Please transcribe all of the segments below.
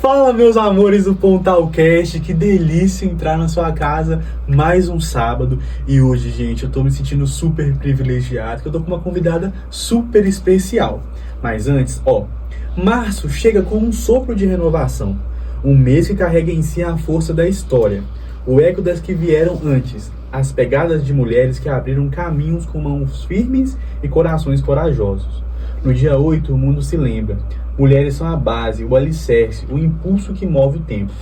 Fala, meus amores do Pontalcast, que delícia entrar na sua casa mais um sábado. E hoje, gente, eu tô me sentindo super privilegiado, que eu tô com uma convidada super especial. Mas antes, março chega com um sopro de renovação, um mês que carrega em si a força da história, o eco das que vieram antes, as pegadas de mulheres que abriram caminhos com mãos firmes e corações corajosos. No dia 8, o mundo se lembra. Mulheres são a base, o alicerce, o impulso que move o tempo.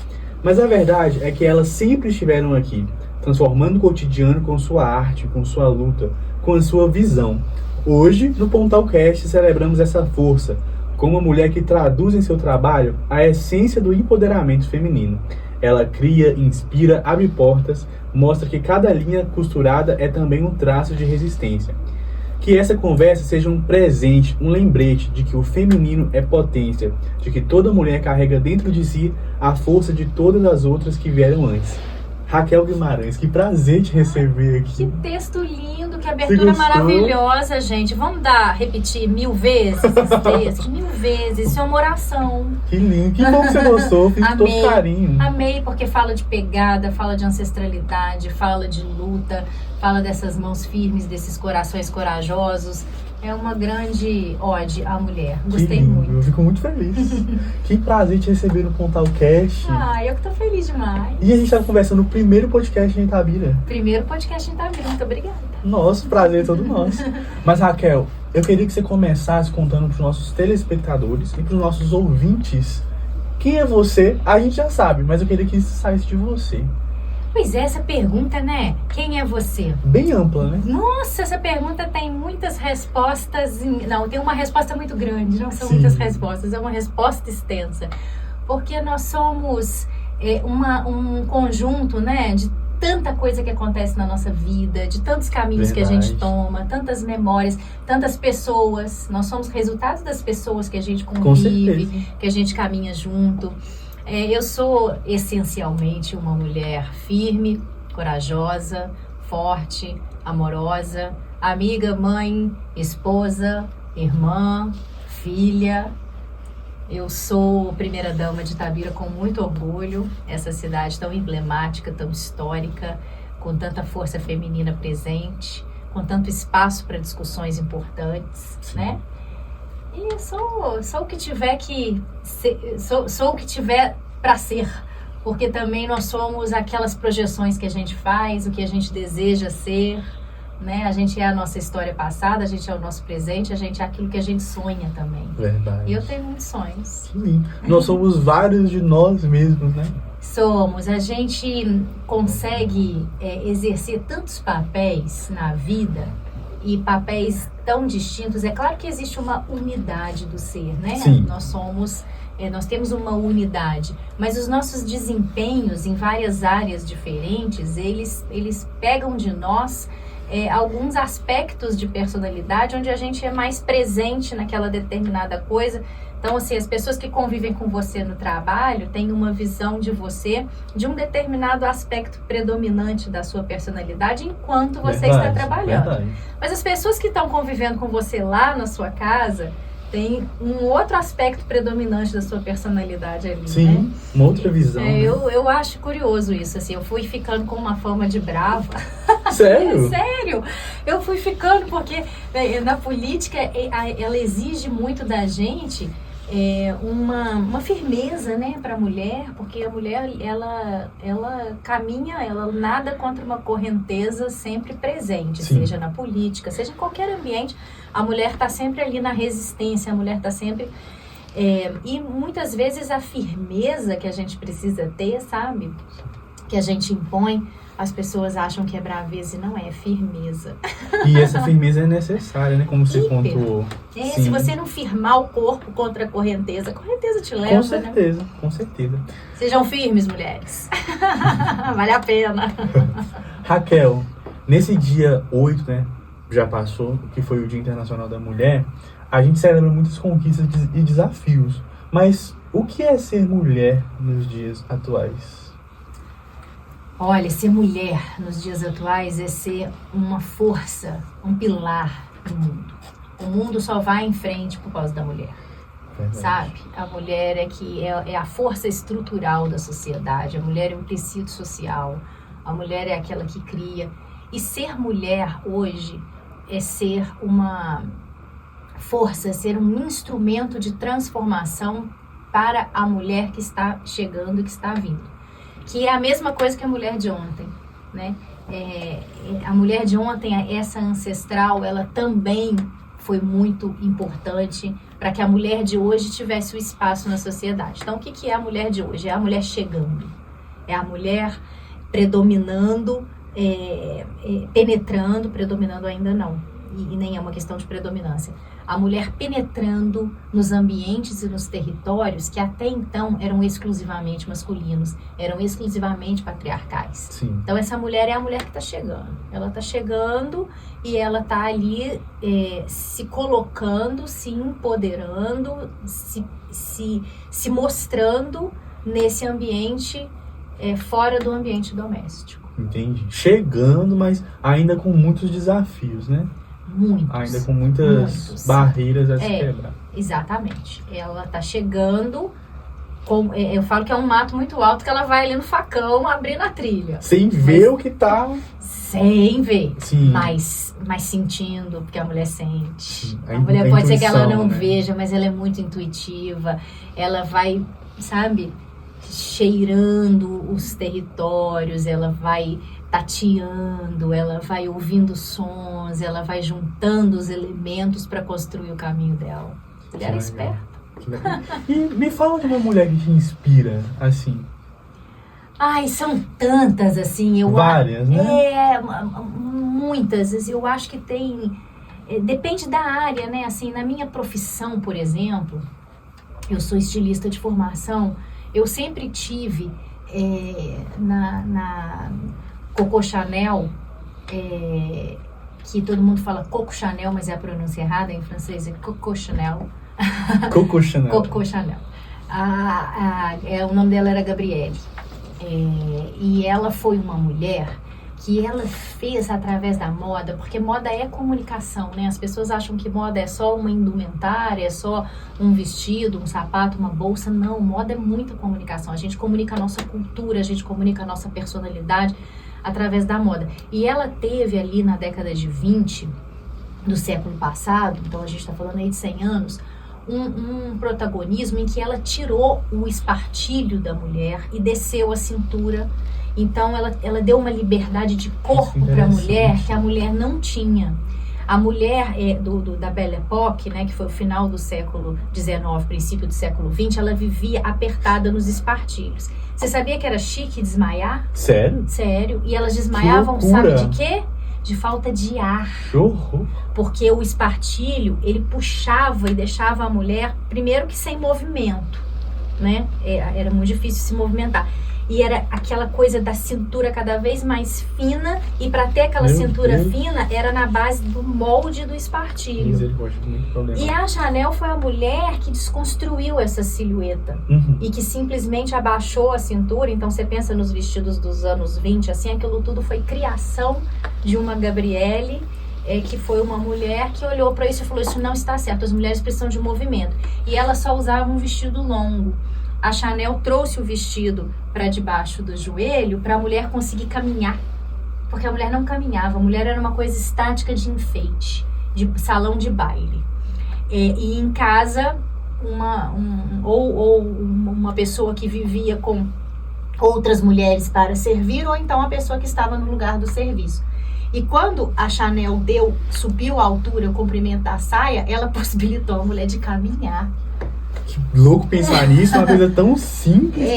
Mas a verdade é que elas sempre estiveram aqui, transformando o cotidiano com sua arte, com sua luta, com a sua visão. Hoje, no Pontalcast, celebramos essa força, com uma mulher que traduz em seu trabalho a essência do empoderamento feminino. Ela cria, inspira, abre portas, mostra que cada linha costurada é também um traço de resistência. Que essa conversa seja um presente, um lembrete de que o feminino é potência, de que toda mulher carrega dentro de si a força de todas as outras que vieram antes. Raquel Guimarães, que prazer te receber aqui. Que texto lindo, que abertura maravilhosa, gente. Vamos repetir 1000 vezes esse texto? 1000 vezes, isso é uma oração. Que lindo, que bom que você gostou, fiz com todo carinho. Amei, porque fala de pegada, fala de ancestralidade, fala de luta, fala dessas mãos firmes, desses corações corajosos. É uma grande ode à mulher. Gostei muito. Eu fico muito feliz. Que prazer te receber no Pontalcast. Eu que tô feliz demais. E a gente tá conversando no primeiro podcast em Itabira. Primeiro podcast em Itabira, muito obrigada. Nossa, prazer é todo nosso. Mas Raquel, eu queria que você começasse contando pros nossos telespectadores e pros nossos ouvintes quem é você. A gente já sabe, mas eu queria que isso saísse de você. Pois é, essa pergunta, né? Quem é você? Bem ampla, né? Nossa, essa pergunta tem muitas respostas. Não, tem uma resposta muito grande, não são Sim. muitas respostas, é uma resposta extensa. Porque nós somos um conjunto, né, de tanta coisa que acontece na nossa vida, de tantos caminhos que a gente toma, tantas memórias, tantas pessoas. Nós somos resultados das pessoas que a gente convive, que a gente caminha junto. Eu sou essencialmente uma mulher firme, corajosa, forte, amorosa, amiga, mãe, esposa, irmã, filha. Eu sou primeira-dama de Itabira com muito orgulho, essa cidade tão emblemática, tão histórica, com tanta força feminina presente, com tanto espaço para discussões importantes, né? E sou o que tiver que ser, sou o que tiver para ser, porque também nós somos aquelas projeções que a gente faz, o que a gente deseja ser, né? A gente é a nossa história passada, a gente é o nosso presente, a gente é aquilo que a gente sonha também. Verdade. E eu tenho muitos sonhos. Que lindo. Nós somos vários de nós mesmos, né? Somos. A gente consegue exercer tantos papéis na vida e papéis tão distintos. É claro que existe uma unidade do ser, né? Sim. Nós temos uma unidade, mas os nossos desempenhos em várias áreas diferentes, eles pegam de nós alguns aspectos de personalidade onde a gente é mais presente naquela determinada coisa. Então, assim, as pessoas que convivem com você no trabalho têm uma visão de você, de um determinado aspecto predominante da sua personalidade enquanto você está trabalhando. Verdade. Mas as pessoas que estão convivendo com você lá na sua casa têm um outro aspecto predominante da sua personalidade ali, Sim, né? uma outra visão. Né? Eu acho curioso isso, assim, eu fui ficando com uma fama de brava. Sério? Sério, eu fui ficando porque na política ela exige muito da gente uma firmeza, né, para a mulher, porque a mulher ela caminha, ela nada contra uma correnteza sempre presente, Sim. seja na política, seja em qualquer ambiente, a mulher está sempre ali na resistência, a mulher está sempre e muitas vezes a firmeza que a gente precisa ter, sabe, que a gente impõe, as pessoas acham que é braveza e não é firmeza. E essa firmeza é necessária, né? Como você contou. Se você não firmar o corpo contra a correnteza te leva, com certeza, né? Com certeza. Sejam firmes, mulheres. Vale a pena. Raquel, nesse dia 8, né? Já passou, que foi o Dia Internacional da Mulher, a gente celebra muitas conquistas e desafios. Mas o que é ser mulher nos dias atuais? Olha, ser mulher nos dias atuais é ser uma força, um pilar do mundo. O mundo só vai em frente por causa da mulher. sabe? A mulher é a força estrutural da sociedade, a mulher é um tecido social, a mulher é aquela que cria. E ser mulher hoje é ser uma força, é ser um instrumento de transformação para a mulher que está chegando e que está vindo. Que é a mesma coisa que a mulher de ontem, né? A mulher de ontem, essa ancestral, ela também foi muito importante para que a mulher de hoje tivesse o espaço na sociedade. Então, o que é a mulher de hoje? É a mulher chegando, é a mulher predominando, penetrando, predominando ainda não, e nem é uma questão de predominância. A mulher penetrando nos ambientes e nos territórios que até então eram exclusivamente masculinos, eram exclusivamente patriarcais. Sim. Então essa mulher é a mulher que está chegando. Ela está chegando e ela está ali se colocando, se empoderando, se mostrando nesse ambiente fora do ambiente doméstico. Entendi. Chegando, mas ainda com muitos desafios, né? Muitos. Ainda com muitas barreiras a se quebrar. Exatamente. Ela tá chegando, eu falo que é um mato muito alto, que ela vai ali no facão abrindo a trilha. Sem ver o que tá... Sem ver, Sim. mas sentindo, porque a mulher sente. Sim. A mulher pode ser que ela não né? veja, mas ela é muito intuitiva. Ela vai, sabe, cheirando os territórios, ela vai tateando, ela vai ouvindo sons, ela vai juntando os elementos para construir o caminho dela. Ela era esperta. E me fala de uma mulher que te inspira, assim. Ai, são tantas, assim. Várias, né? Muitas. Eu acho que tem... Depende da área, né? Assim, na minha profissão, por exemplo, eu sou estilista de formação, eu sempre tive na Coco Chanel, que todo mundo fala Coco Chanel, mas é a pronúncia errada, em francês é Coco Chanel. Coco Chanel. Coco Chanel. O nome dela era Gabrielle. E ela foi uma mulher que ela fez através da moda, porque moda é comunicação, né? As pessoas acham que moda é só uma indumentária, é só um vestido, um sapato, uma bolsa. Não, moda é muita comunicação. A gente comunica a nossa cultura, a gente comunica a nossa personalidade através da moda. E ela teve ali na década de 20 do século passado, então a gente está falando aí de 100 anos, um protagonismo em que ela tirou o espartilho da mulher e desceu a cintura. Então ela deu uma liberdade de corpo para a mulher que a mulher não tinha. A mulher da Belle Époque, né, que foi o final do século XIX, princípio do século XX, ela vivia apertada nos espartilhos. Você sabia que era chique desmaiar? Sério? Sério. E elas desmaiavam, sabe de quê? De falta de ar. Porque o espartilho, ele puxava e deixava a mulher, primeiro que sem movimento, né? Era muito difícil se movimentar. E era aquela coisa da cintura cada vez mais fina, e para ter aquela cintura fina, era na base do molde do espartilho. E a Chanel foi a mulher que desconstruiu essa silhueta, e que simplesmente abaixou a cintura. Então você pensa nos vestidos dos anos 20, assim, aquilo tudo foi criação de uma Gabrielle, que foi uma mulher que olhou para isso e falou: isso não está certo, as mulheres precisam de movimento. E ela só usava um vestido longo. A Chanel trouxe o vestido para debaixo do joelho para a mulher conseguir caminhar. Porque a mulher não caminhava, a mulher era uma coisa estática de enfeite, de salão de baile. E em casa, uma pessoa que vivia com outras mulheres para servir, ou então a pessoa que estava no lugar do serviço. E quando a Chanel subiu a altura, o comprimento da saia, ela possibilitou a mulher de caminhar. Que louco pensar nisso, uma coisa tão simples.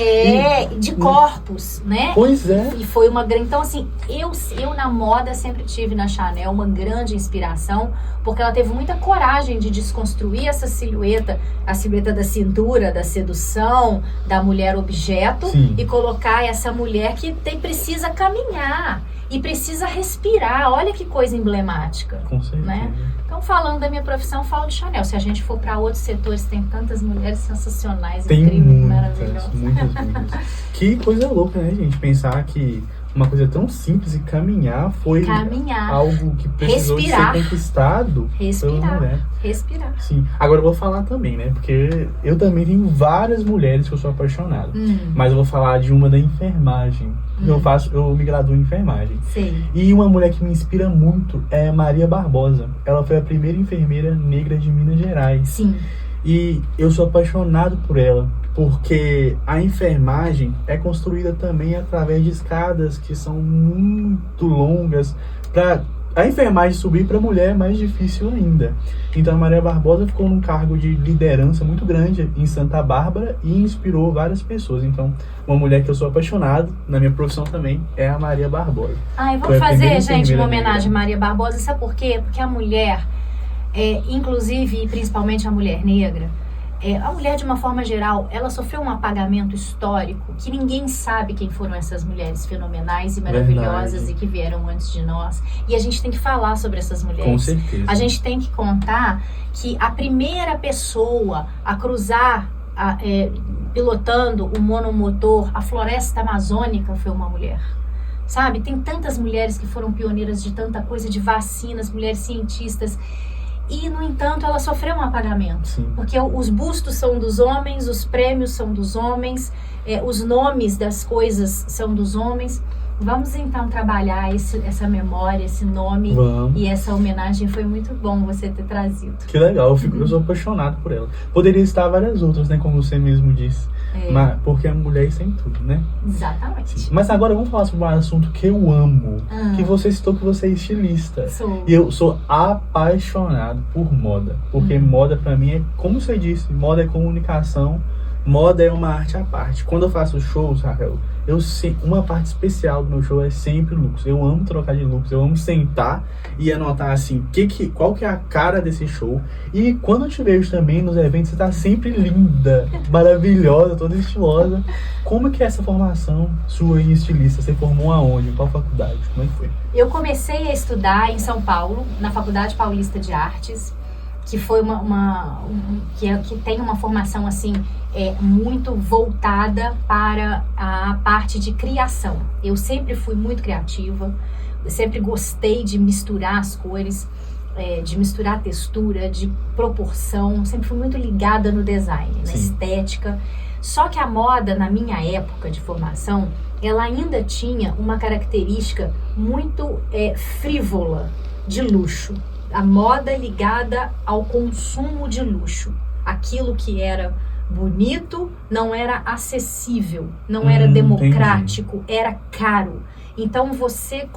De corpos, né? Pois é. E foi uma grande... Então, assim, eu na moda sempre tive na Chanel uma grande inspiração, porque ela teve muita coragem de desconstruir essa silhueta, a silhueta da cintura, da sedução, da mulher objeto, e colocar essa mulher que precisa caminhar e precisa respirar. Olha que coisa emblemática. Com certeza. Né? Então, falando da minha profissão, falo de Chanel. Se a gente for para outros setores, tem tantas mulheres sensacionais, incríveis, maravilhosas. Muitas. Que coisa louca, né, gente? Pensar que uma coisa tão simples, e caminhar foi algo que precisou de ser conquistado pela mulher. Respirar. Sim. Agora eu vou falar também, né? Porque eu também tenho várias mulheres que eu sou apaixonado. Mas eu vou falar de uma da enfermagem. Eu me graduo em enfermagem. Sim. E uma mulher que me inspira muito é Maria Barbosa. Ela foi a primeira enfermeira negra de Minas Gerais. Sim. E eu sou apaixonado por ela, porque a enfermagem é construída também através de escadas que são muito longas. Para a enfermagem subir para a mulher é mais difícil ainda. Então a Maria Barbosa ficou num cargo de liderança muito grande em Santa Bárbara e inspirou várias pessoas. Então, uma mulher que eu sou apaixonado, na minha profissão também, é a Maria Barbosa. Vamos fazer, gente, uma homenagem à Maria Barbosa. Sabe por quê? Porque a mulher, inclusive e principalmente a mulher negra, a mulher, de uma forma geral, ela sofreu um apagamento histórico que ninguém sabe quem foram essas mulheres fenomenais e maravilhosas. Verdade. E que vieram antes de nós. E a gente tem que falar sobre essas mulheres. Com certeza. A gente tem que contar que a primeira pessoa a cruzar, pilotando o monomotor, a floresta amazônica, foi uma mulher. Sabe? Tem tantas mulheres que foram pioneiras de tanta coisa, de vacinas, mulheres cientistas. E, no entanto, ela sofreu um apagamento. Sim. Porque os bustos são dos homens, os prêmios são dos homens, os nomes das coisas são dos homens. Vamos, então, trabalhar essa memória, esse nome. Vamos. E essa homenagem. Foi muito bom você ter trazido. Que legal, eu sou apaixonado por ela. Poderia estar várias outras, né, como você mesmo disse. Mas, porque a mulher está em tudo, né? Exatamente. Sim. Mas agora vamos falar sobre um assunto que eu amo. Que você citou que você é estilista. Sou. E eu sou apaixonado por moda. Porque moda pra mim é, como você disse, moda é comunicação. Moda é uma arte à parte. Quando eu faço shows, Raquel, uma parte especial do meu show é sempre looks. Eu amo trocar de looks, eu amo sentar e anotar assim, qual que é a cara desse show. E quando eu te vejo também nos eventos, você tá sempre linda, maravilhosa, toda estilosa. Como que é essa formação sua em estilista? Você formou aonde? Qual faculdade? Como é que foi? Eu comecei a estudar em São Paulo, na Faculdade Paulista de Artes, que foi que tem uma formação assim muito voltada para a parte de criação. Eu sempre fui muito criativa, eu sempre gostei de misturar as cores, de misturar a textura, de proporção, sempre fui muito ligada no design, na estética. Só que a moda, na minha época de formação, ela ainda tinha uma característica muito frívola, de luxo. A moda ligada ao consumo de luxo. Aquilo que era bonito não era acessível, não era democrático, era caro. Então você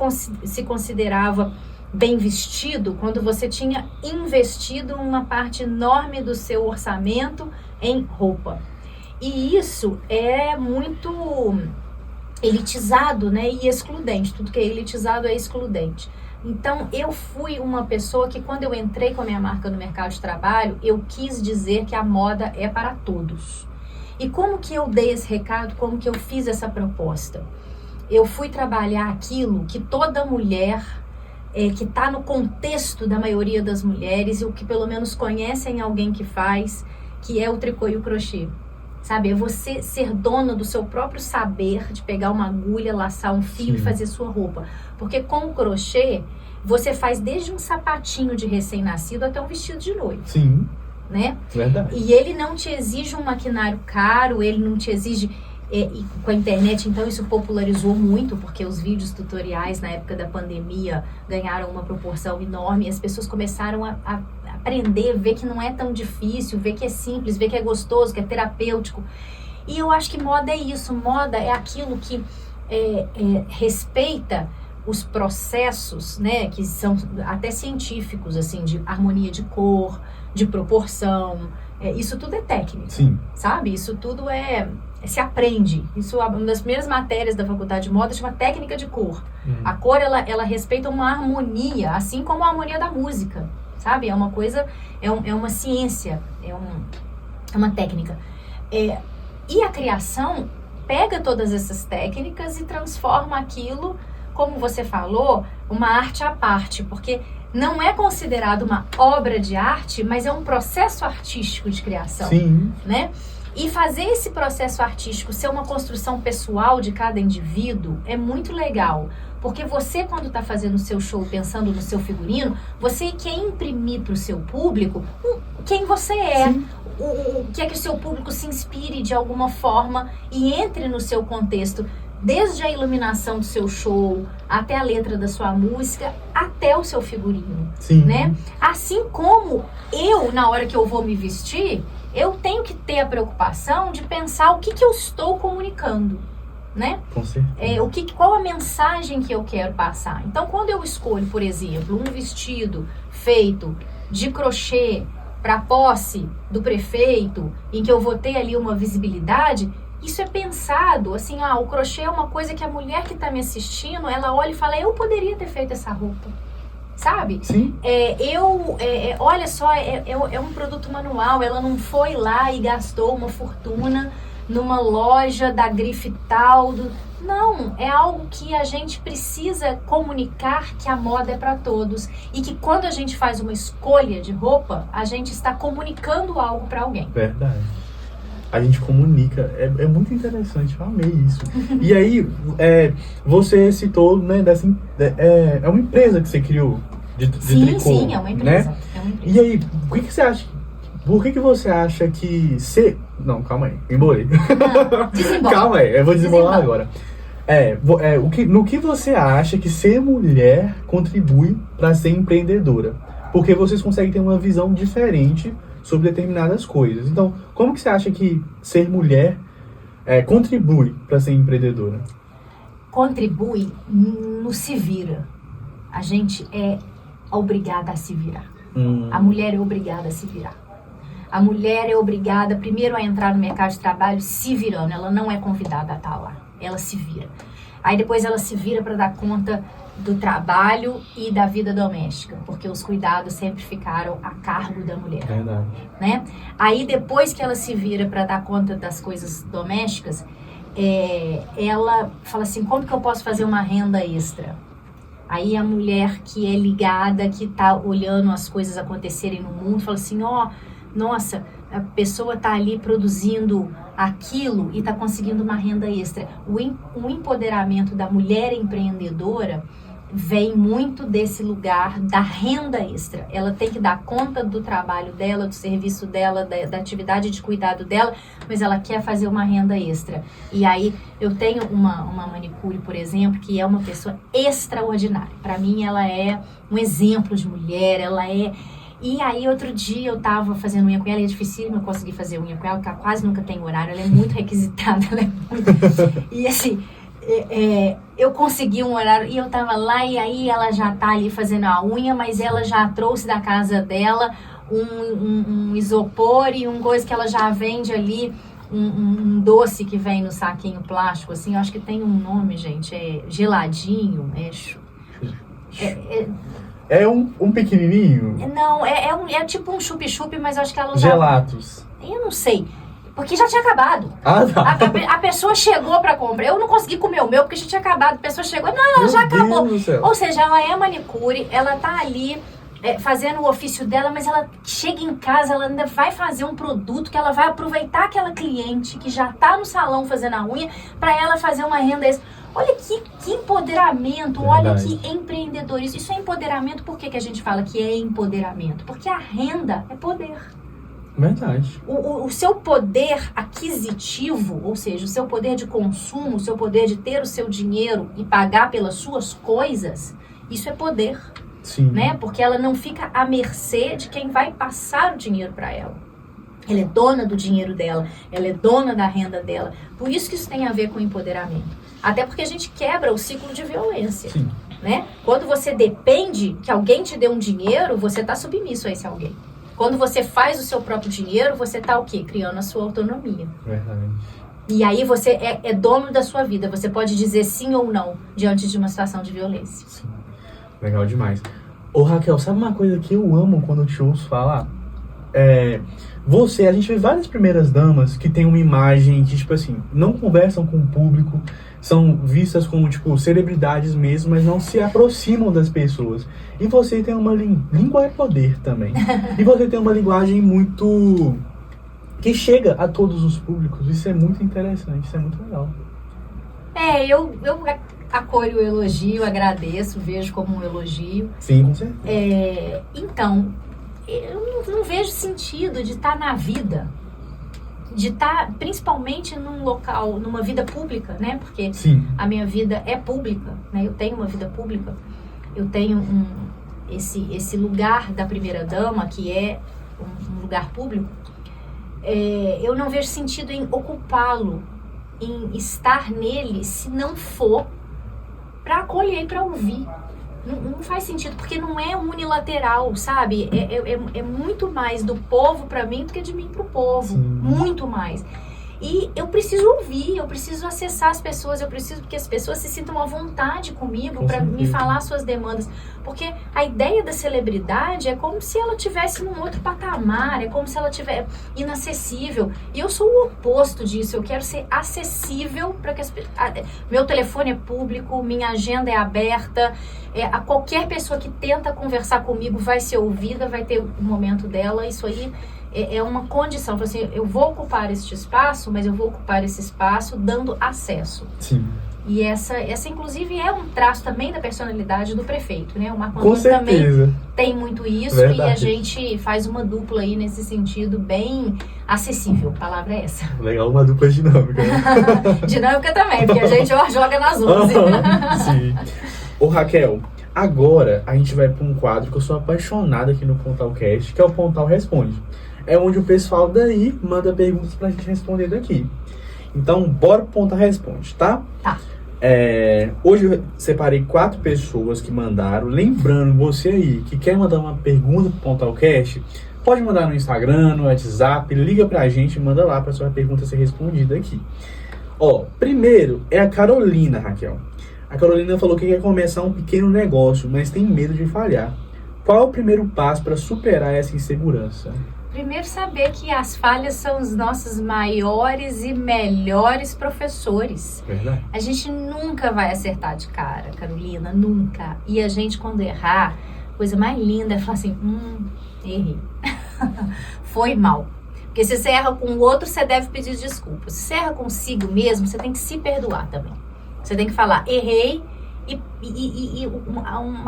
se considerava bem vestido quando você tinha investido uma parte enorme do seu orçamento em roupa. E isso é muito elitizado, né? E excludente. Tudo que é elitizado é excludente. Então, eu fui uma pessoa que, quando eu entrei com a minha marca no mercado de trabalho, eu quis dizer que a moda é para todos. E como que eu dei esse recado? Como que eu fiz essa proposta? Eu fui trabalhar aquilo que toda mulher, que está no contexto da maioria das mulheres, e o que pelo menos conhecem alguém que faz, que é o tricô e o crochê. Sabe, é você ser dona do seu próprio saber, de pegar uma agulha, laçar um fio e fazer sua roupa. Porque com o crochê, você faz desde um sapatinho de recém-nascido até um vestido de noiva. Sim, né? Verdade. E ele não te exige um maquinário caro, ele não te exige... E com a internet, então, isso popularizou muito, porque os vídeos tutoriais na época da pandemia ganharam uma proporção enorme e as pessoas começaram a aprender, ver que não é tão difícil, ver que é simples, ver que é gostoso, que é terapêutico. E eu acho que moda é isso, moda é aquilo que respeita os processos, né, que são até científicos, assim, de harmonia de cor, de proporção. Isso tudo é técnica. Sim. Sabe? Isso tudo se aprende. Isso é uma das primeiras matérias da faculdade de moda, chama técnica de cor. A cor, ela respeita uma harmonia, assim como a harmonia da música, sabe? É uma coisa, é uma ciência, é uma técnica. E a criação pega todas essas técnicas e transforma aquilo, como você falou, uma arte à parte, porque não é considerado uma obra de arte, mas é um processo artístico de criação. Sim. Né? E fazer esse processo artístico ser uma construção pessoal de cada indivíduo é muito legal. Porque você, quando está fazendo o seu show, pensando no seu figurino, você quer imprimir para o seu público quem você é. Quer que o seu público se inspire de alguma forma e entre no seu contexto. Desde a iluminação do seu show, até a letra da sua música, até o seu figurino. Sim. Né? Assim como eu, na hora que eu vou me vestir, eu tenho que ter a preocupação de pensar o que eu estou comunicando. Né? Com certeza. Qual a mensagem que eu quero passar? Então, quando eu escolho, por exemplo, um vestido feito de crochê para posse do prefeito, em que eu vou ter ali uma visibilidade, isso é pensado, assim, o crochê é uma coisa que a mulher que está me assistindo, ela olha e fala, eu poderia ter feito essa roupa, sabe? Sim. Olha só, é um produto manual, ela não foi lá e gastou uma fortuna numa loja da grife tal, não, é algo que a gente precisa comunicar que a moda é para todos e que quando a gente faz uma escolha de roupa, a gente está comunicando algo para alguém. Verdade. A gente comunica, é muito interessante, eu amei isso. E aí, você citou, né, é uma empresa que você criou de tricô. Sim, é uma empresa. Né? É uma empresa. E aí, o que você acha? Por que você acha que ser... Não, calma aí, embolei. Calma aí, eu vou desembolar agora. No que você acha que ser mulher contribui para ser empreendedora? Porque vocês conseguem ter uma visão diferente sobre determinadas coisas. Então, como que você acha que ser mulher contribui para ser empreendedora? Contribui no se vira. A gente é obrigada a se virar. A mulher é obrigada a se virar. A mulher é obrigada, primeiro, a entrar no mercado de trabalho se virando. Ela não é convidada a estar lá. Ela se vira. Aí depois ela se vira para dar conta do trabalho e da vida doméstica. Porque os cuidados sempre ficaram a cargo da mulher. Verdade. Né? Aí depois que ela se vira para dar conta das coisas domésticas, ela fala assim, como que eu posso fazer uma renda extra? Aí a mulher que é ligada, que está olhando as coisas acontecerem no mundo, fala assim, nossa, a pessoa está ali produzindo aquilo e está conseguindo uma renda extra. O empoderamento da mulher empreendedora vem muito desse lugar da renda extra. Ela tem que dar conta do trabalho dela, do serviço dela, da atividade de cuidado dela, mas ela quer fazer uma renda extra. E aí eu tenho uma manicure, por exemplo, que é uma pessoa extraordinária. Para mim ela é um exemplo de mulher, E aí, outro dia, eu tava fazendo unha com ela, e é difícil eu conseguir fazer unha com ela, porque ela quase nunca tem horário, ela é muito requisitada, E assim, eu consegui um horário, e eu tava lá, e aí ela já tá ali fazendo a unha, mas ela já trouxe da casa dela um isopor e um coisa que ela já vende ali, um doce que vem no saquinho plástico, assim, eu acho que tem um nome, gente, geladinho, É um pequenininho? Não, é tipo um chup-chup, mas eu acho que ela já... Gelatos. Eu não sei, porque já tinha acabado. Ah, tá. A pessoa chegou pra comprar, eu não consegui comer o meu, porque já tinha acabado. A pessoa chegou, não, ela já acabou. Deus do céu. Ou seja, ela é manicure, ela tá ali fazendo o ofício dela, mas ela chega em casa, ela ainda vai fazer um produto que ela vai aproveitar aquela cliente que já tá no salão fazendo a unha, pra ela fazer uma renda extra. Olha que empoderamento, Verdade. Olha que empreendedorismo. Isso é empoderamento. Por que a gente fala que é empoderamento? Porque a renda é poder. Verdade. O seu poder aquisitivo, ou seja, o seu poder de consumo, o seu poder de ter o seu dinheiro e pagar pelas suas coisas, isso é poder. Sim. Né? Porque ela não fica à mercê de quem vai passar o dinheiro para ela. Ela é dona do dinheiro dela, ela é dona da renda dela. Por isso que isso tem a ver com empoderamento. Até porque a gente quebra o ciclo de violência. Sim. Né? Quando você depende que alguém te dê um dinheiro, você está submisso a esse alguém. Quando você faz o seu próprio dinheiro, você está o quê? Criando a sua autonomia. Verdade. E aí você é dono da sua vida. Você pode dizer sim ou não diante de uma situação de violência. Sim. Legal demais. Ô Raquel, sabe uma coisa que eu amo quando eu te ouço falar? A gente vê várias primeiras damas que tem uma imagem que, tipo assim, não conversam com o público, são vistas como, tipo, celebridades mesmo, mas não se aproximam das pessoas. E você tem uma língua é poder também. E você tem uma linguagem muito que chega a todos os públicos. Isso é muito interessante, isso é muito legal. Eu acolho o elogio, agradeço, vejo como um elogio. Sim, com certeza. Então, eu não vejo sentido de estar na vida, de estar principalmente num local, numa vida pública, né? Porque Sim. A minha vida é pública, né? Eu tenho uma vida pública, eu tenho esse lugar da primeira-dama, que é um lugar público. Eu não vejo sentido em ocupá-lo, em estar nele, se não for para acolher e para ouvir. Não faz sentido, porque não é unilateral, sabe? É muito mais do povo para mim do que de mim para o povo. Sim. Muito mais. E eu preciso ouvir, eu preciso acessar as pessoas, eu preciso que as pessoas se sintam à vontade comigo para me falar suas demandas. Porque a ideia da celebridade é como se ela estivesse num outro patamar, é como se ela estivesse inacessível. E eu sou o oposto disso, eu quero ser acessível para que as pessoas... Meu telefone é público, minha agenda é aberta, a qualquer pessoa que tenta conversar comigo vai ser ouvida, vai ter o momento dela, isso aí... É uma condição, assim, eu vou ocupar este espaço, mas eu vou ocupar esse espaço dando acesso. Sim. E essa inclusive é um traço também da personalidade do prefeito, né? O Marco Antônio também tem muito isso. Verdade. E a gente faz uma dupla aí nesse sentido bem acessível, a palavra é essa. Legal, uma dupla dinâmica. Né? Dinâmica também, porque a gente joga nas 11. Sim. Ô Raquel, agora a gente vai para um quadro que eu sou apaixonado aqui no Pontalcast, que é o Pontal Responde. É onde o pessoal daí manda perguntas pra gente responder daqui. Então, bora pro Pontal Responde, tá? Tá. Hoje eu separei 4 pessoas que mandaram. Lembrando, você aí que quer mandar uma pergunta pro Pontalcast, pode mandar no Instagram, no WhatsApp, liga pra gente e manda lá pra sua pergunta ser respondida aqui. Primeiro é a Carolina, Raquel. A Carolina falou que quer começar um pequeno negócio, mas tem medo de falhar. Qual é o primeiro passo para superar essa insegurança? Primeiro, saber que as falhas são os nossos maiores e melhores professores. Verdade. A gente nunca vai acertar de cara, Carolina, nunca. E a gente, quando errar, a coisa mais linda é falar assim, errei. Foi mal. Porque se você erra com o outro, você deve pedir desculpas. Se você erra consigo mesmo, você tem que se perdoar também. Você tem que falar, errei.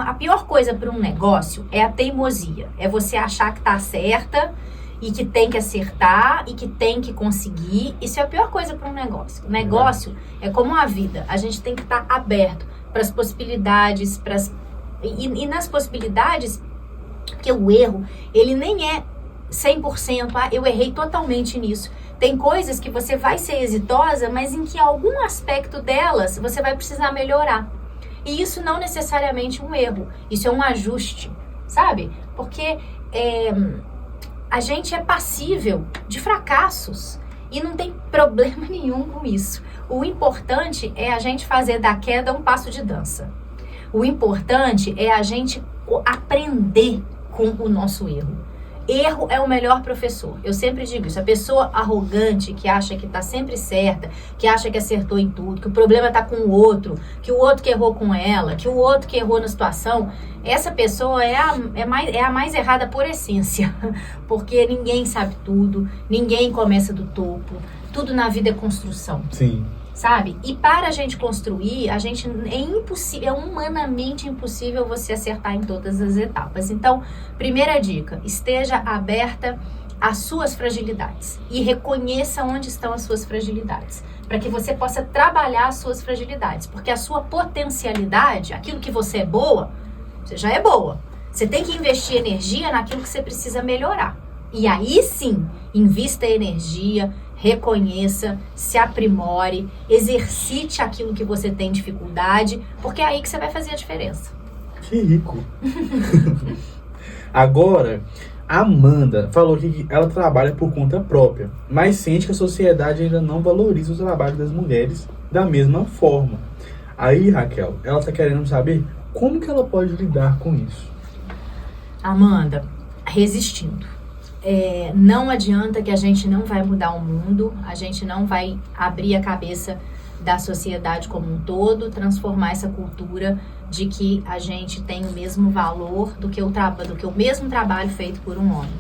A pior coisa para um negócio é a teimosia. É você achar que tá certa e que tem que acertar e que tem que conseguir. Isso é a pior coisa para um negócio. O negócio é como a vida. A gente tem que estar aberto para as possibilidades, e nas possibilidades, porque o erro, ele nem é 100%, eu errei totalmente nisso. Tem coisas que você vai ser exitosa, mas em que algum aspecto delas você vai precisar melhorar. E isso não necessariamente um erro, isso é um ajuste, sabe? Porque a gente é passível de fracassos e não tem problema nenhum com isso. O importante é a gente fazer da queda um passo de dança. O importante é a gente aprender com o nosso erro. Erro é o melhor professor. Eu sempre digo isso. A pessoa arrogante que acha que está sempre certa, que acha que acertou em tudo, que o problema está com o outro, que o outro que errou com ela, que o outro que errou na situação, essa pessoa é a mais errada por essência. Porque ninguém sabe tudo, ninguém começa do topo, tudo na vida é construção. Sim. Sabe? E para a gente construir, é humanamente impossível você acertar em todas as etapas. Então, primeira dica, esteja aberta às suas fragilidades e reconheça onde estão as suas fragilidades, para que você possa trabalhar as suas fragilidades, porque a sua potencialidade, aquilo que você é boa, você já é boa. Você tem que investir energia naquilo que você precisa melhorar. E aí sim, invista energia, reconheça, se aprimore, exercite aquilo que você tem dificuldade, porque é aí que você vai fazer a diferença. Que rico! Agora, a Amanda falou que ela trabalha por conta própria, mas sente que a sociedade ainda não valoriza o trabalho das mulheres da mesma forma. Aí, Raquel, ela está querendo saber como que ela pode lidar com isso. Amanda, resistindo. Não adianta que a gente não vai mudar o mundo, a gente não vai abrir a cabeça da sociedade como um todo, transformar essa cultura de que a gente tem o mesmo valor do que o mesmo trabalho feito por um homem.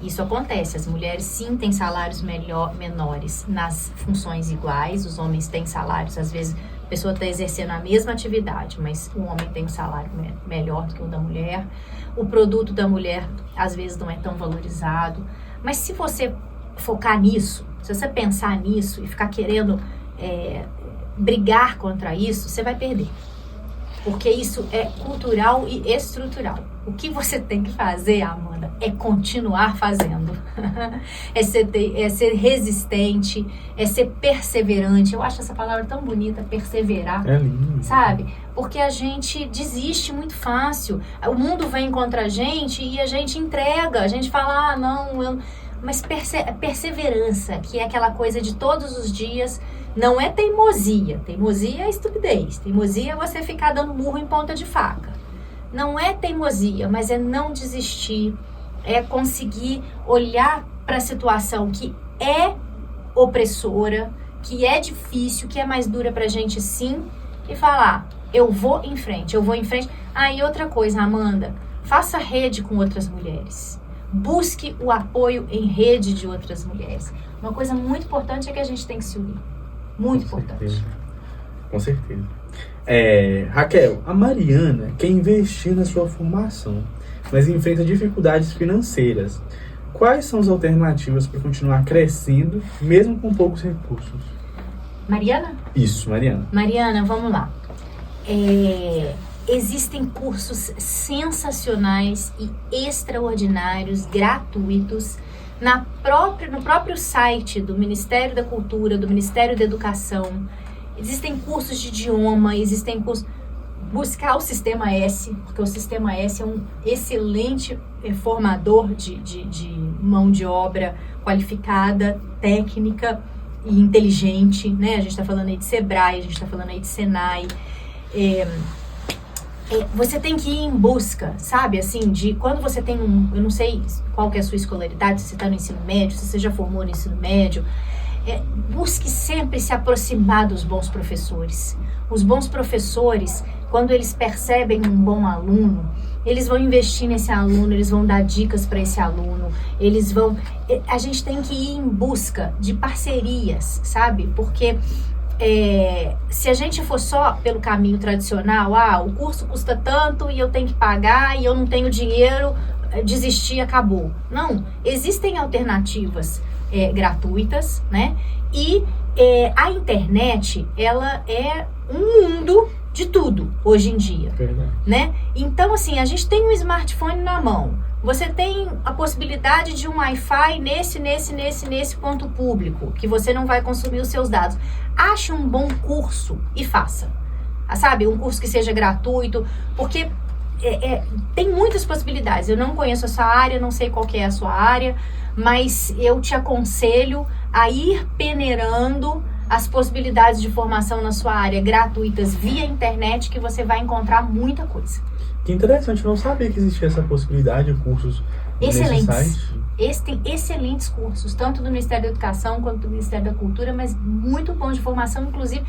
Isso acontece, as mulheres sim têm salários menores nas funções iguais, os homens têm salários, às vezes a pessoa está exercendo a mesma atividade, mas o homem tem um salário melhor do que o da mulher. O produto da mulher às vezes não é tão valorizado, mas se você focar nisso, se você pensar nisso e ficar querendo brigar contra isso, você vai perder. Porque isso é cultural e estrutural. O que você tem que fazer, Amanda, é continuar fazendo. é ser resistente, é ser perseverante. Eu acho essa palavra tão bonita, perseverar. É lindo. Sabe? Porque a gente desiste muito fácil. O mundo vem contra a gente e a gente entrega. A gente fala, não... Mas perseverança, que é aquela coisa de todos os dias... Não é teimosia. Teimosia é estupidez. Teimosia é você ficar dando murro em ponta de faca. Não é teimosia, mas é não desistir. É conseguir olhar para a situação que é opressora, que é difícil, que é mais dura pra gente sim, e falar, eu vou em frente, eu vou em frente. E outra coisa, Amanda, faça rede com outras mulheres. Busque o apoio em rede de outras mulheres. Uma coisa muito importante é que a gente tem que se unir. Muito importante. Com certeza. Raquel, a Mariana quer investir na sua formação, mas enfrenta dificuldades financeiras. Quais são as alternativas para continuar crescendo, mesmo com poucos recursos? Mariana? Isso, Mariana. Mariana, vamos lá. Existem cursos sensacionais e extraordinários, gratuitos, no próprio site do Ministério da Cultura, do Ministério da Educação. Existem cursos de idioma, existem cursos... Buscar o Sistema S, porque o Sistema S é um excelente formador de mão de obra qualificada, técnica e inteligente, né? A gente está falando aí de Sebrae, a gente está falando aí de Senai. Você tem que ir em busca, sabe, assim, de quando você tem eu não sei qual que é a sua escolaridade, se você está no ensino médio, se você já formou no ensino médio, busque sempre se aproximar dos bons professores. Os bons professores, quando eles percebem um bom aluno, eles vão investir nesse aluno, eles vão dar dicas para esse aluno, a gente tem que ir em busca de parcerias, sabe, porque... se a gente for só pelo caminho tradicional, o curso custa tanto e eu tenho que pagar e eu não tenho dinheiro, desistir, acabou. Não, existem alternativas gratuitas, né? E a internet, ela é um mundo de tudo hoje em dia, né? Então, assim, a gente tem um smartphone na mão. Você tem a possibilidade de um Wi-Fi nesse ponto público, que você não vai consumir os seus dados. Ache um bom curso e faça. Sabe? Um curso que seja gratuito, porque tem muitas possibilidades. Eu não conheço a sua área, não sei qual que é a sua área, mas eu te aconselho a ir peneirando as possibilidades de formação na sua área gratuitas via internet, que você vai encontrar muita coisa. Que interessante, eu não sabia que existia essa possibilidade de cursos excelentes. Nesse site. Tem excelentes cursos, tanto do Ministério da Educação quanto do Ministério da Cultura, mas muito bons de formação, inclusive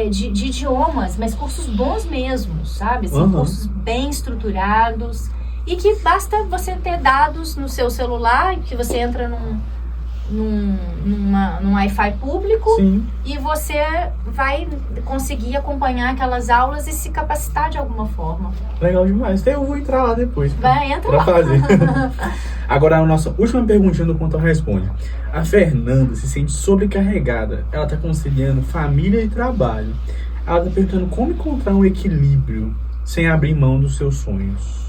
de idiomas, mas cursos bons mesmo, sabe? Assim, cursos bem estruturados e que basta você ter dados no seu celular, que você entra num Wi-Fi público. Sim. E você vai conseguir acompanhar aquelas aulas e se capacitar de alguma forma. Legal demais. Então eu vou entrar lá depois. Vai, entra pra lá. fazer. Agora, a nossa última perguntinha do Pontão Responde. A Fernanda se sente sobrecarregada. Ela tá conciliando família e trabalho. Ela tá perguntando como encontrar um equilíbrio sem abrir mão dos seus sonhos.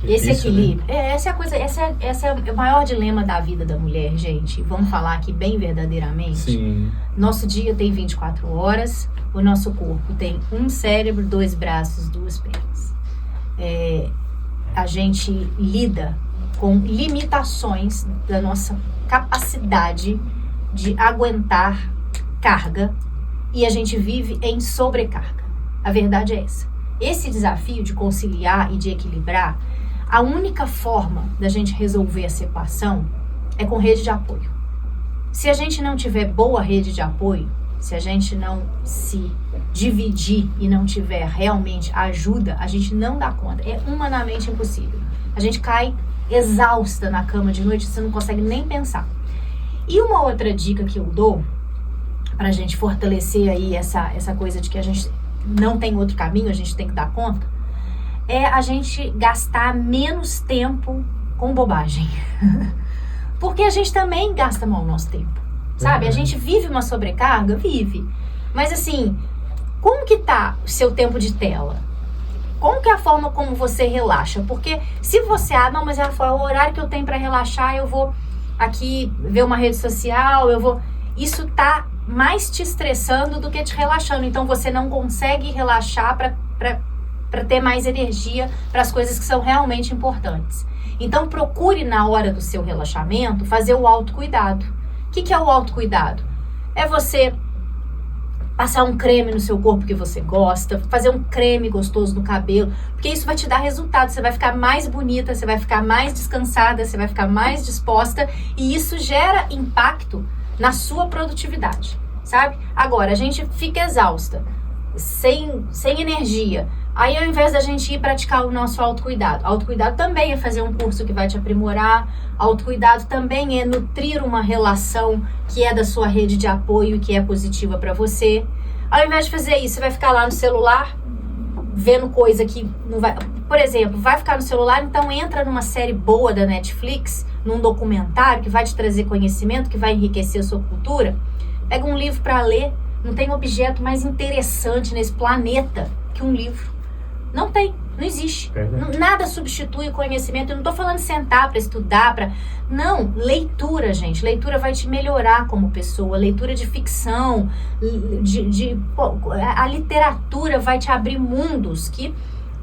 Esse equilíbrio, né? Essa é o maior dilema da vida da mulher, gente. Vamos falar aqui bem verdadeiramente. Sim. Nosso dia tem 24 horas, o nosso corpo tem um cérebro, 2 braços, 2 pernas. A gente lida com limitações da nossa capacidade de aguentar carga e a gente vive em sobrecarga. A verdade é essa. Esse desafio de conciliar e de equilibrar, a única forma da gente resolver a separação é com rede de apoio. Se a gente não tiver boa rede de apoio, se a gente não se dividir e não tiver realmente ajuda, a gente não dá conta. É humanamente impossível. A gente cai exausta na cama de noite, você não consegue nem pensar. E uma outra dica que eu dou, pra gente fortalecer aí essa coisa de que a gente não tem outro caminho, a gente tem que dar conta, é a gente gastar menos tempo com bobagem. Porque a gente também gasta mal o nosso tempo, sabe? A gente vive uma sobrecarga? Vive. Mas assim, como que tá o seu tempo de tela? Como que é a forma como você relaxa? Porque se você, não, mas é o horário que eu tenho para relaxar, eu vou aqui ver uma rede social, isso tá mais te estressando do que te relaxando. Então você não consegue relaxar para ter mais energia para as coisas que são realmente importantes. Então procure na hora do seu relaxamento fazer o autocuidado. O que é o autocuidado? É você passar um creme no seu corpo que você gosta, fazer um creme gostoso no cabelo, porque isso vai te dar resultado, você vai ficar mais bonita, você vai ficar mais descansada, você vai ficar mais disposta e isso gera impacto na sua produtividade, sabe? Agora, a gente fica exausta, sem energia, aí ao invés da gente ir praticar o nosso autocuidado também é fazer um curso que vai te aprimorar, autocuidado também é nutrir uma relação que é da sua rede de apoio e que é positiva para você. Ao invés de fazer isso, você vai ficar lá no celular, vendo coisa que não vai... Por exemplo, vai ficar no celular, então entra numa série boa da Netflix, num documentário que vai te trazer conhecimento, que vai enriquecer a sua cultura. Pega um livro para ler, não tem objeto mais interessante nesse planeta que um livro. Não tem, não existe. Nada substitui o conhecimento. Eu não tô falando sentar para estudar, Não, leitura, gente. Leitura vai te melhorar como pessoa. Leitura de ficção, a literatura vai te abrir mundos que